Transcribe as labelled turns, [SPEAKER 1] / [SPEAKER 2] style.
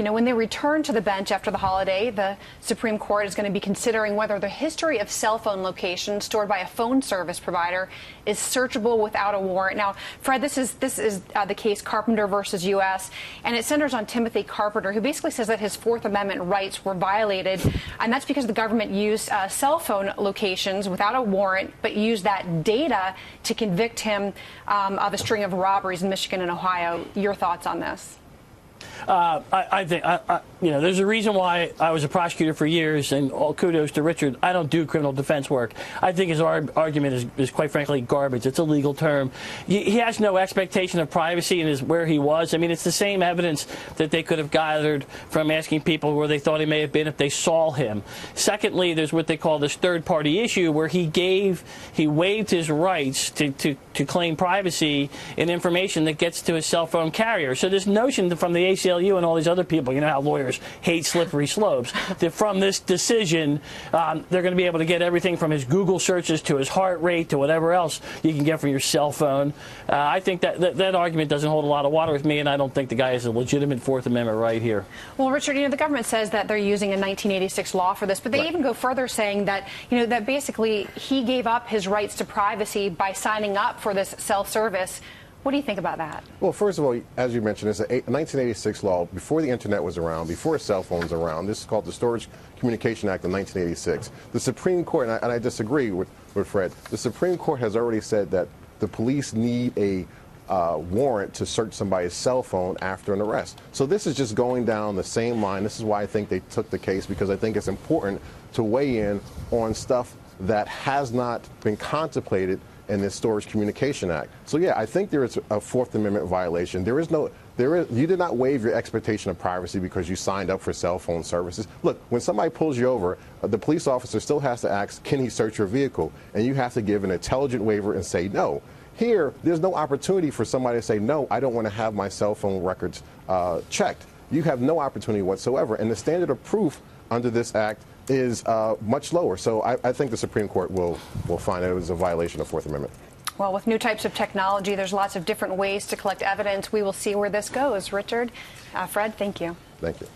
[SPEAKER 1] You know, when they return to the bench after the holiday, the Supreme Court is going to be considering whether the history of cell phone locations stored by a phone service provider is searchable without a warrant. Now, Fred, this is the case Carpenter versus U.S., and it centers on Timothy Carpenter, who basically says that his Fourth Amendment rights were violated, and that's because the government used cell phone locations without a warrant, but used that data to convict him of a string of robberies in Michigan and Ohio. Your thoughts on this?
[SPEAKER 2] I think, you know, there's a reason why I was a prosecutor for years, and all kudos to Richard. I don't do criminal defense work. I think his argument is quite frankly garbage. It's a legal term. He has no expectation of privacy in where he was. I mean, it's the same evidence that they could have gathered from asking people where they thought he may have been if they saw him. Secondly, there's what they call this third-party issue, where he waived his rights to claim privacy in information that gets to his cell phone carrier. So this notion from the ACLU and all these other people, you know how lawyers hate slippery slopes, that from this decision, they're going to be able to get everything from his Google searches to his heart rate to whatever else you can get from your cell phone. I think that argument doesn't hold a lot of water with me, and I don't think the guy has a legitimate Fourth Amendment right here.
[SPEAKER 1] Well, Richard, you know, the government says that they're using a 1986 law for this, but they even go further, saying that, you know, that basically he gave up his rights to privacy by signing up for this cell service. What do you think about that?
[SPEAKER 3] Well, first of all, as you mentioned, it's a 1986 law before the internet was around, before cell phones were around. This is called the Storage Communication Act of 1986. The Supreme Court, and I disagree with Fred, the Supreme Court has already said that the police need a warrant to search somebody's cell phone after an arrest. So this is just going down the same line. This is why I think they took the case, because I think it's important to weigh in on stuff that has not been contemplated in this Storage Communication Act. So yeah, I think there is a Fourth Amendment violation. You did not waive your expectation of privacy because you signed up for cell phone services. Look, when somebody pulls you over, the police officer still has to ask, can he search your vehicle? And you have to give an intelligent waiver and say no. Here, there's no opportunity for somebody to say, no, I don't want to have my cell phone records checked. You have no opportunity whatsoever. And the standard of proof under this act is much lower. So I think the Supreme Court will find that it was a violation of Fourth Amendment.
[SPEAKER 1] Well, with new types of technology, there's lots of different ways to collect evidence. We will see where this goes. Richard, Fred, thank you.
[SPEAKER 3] Thank you.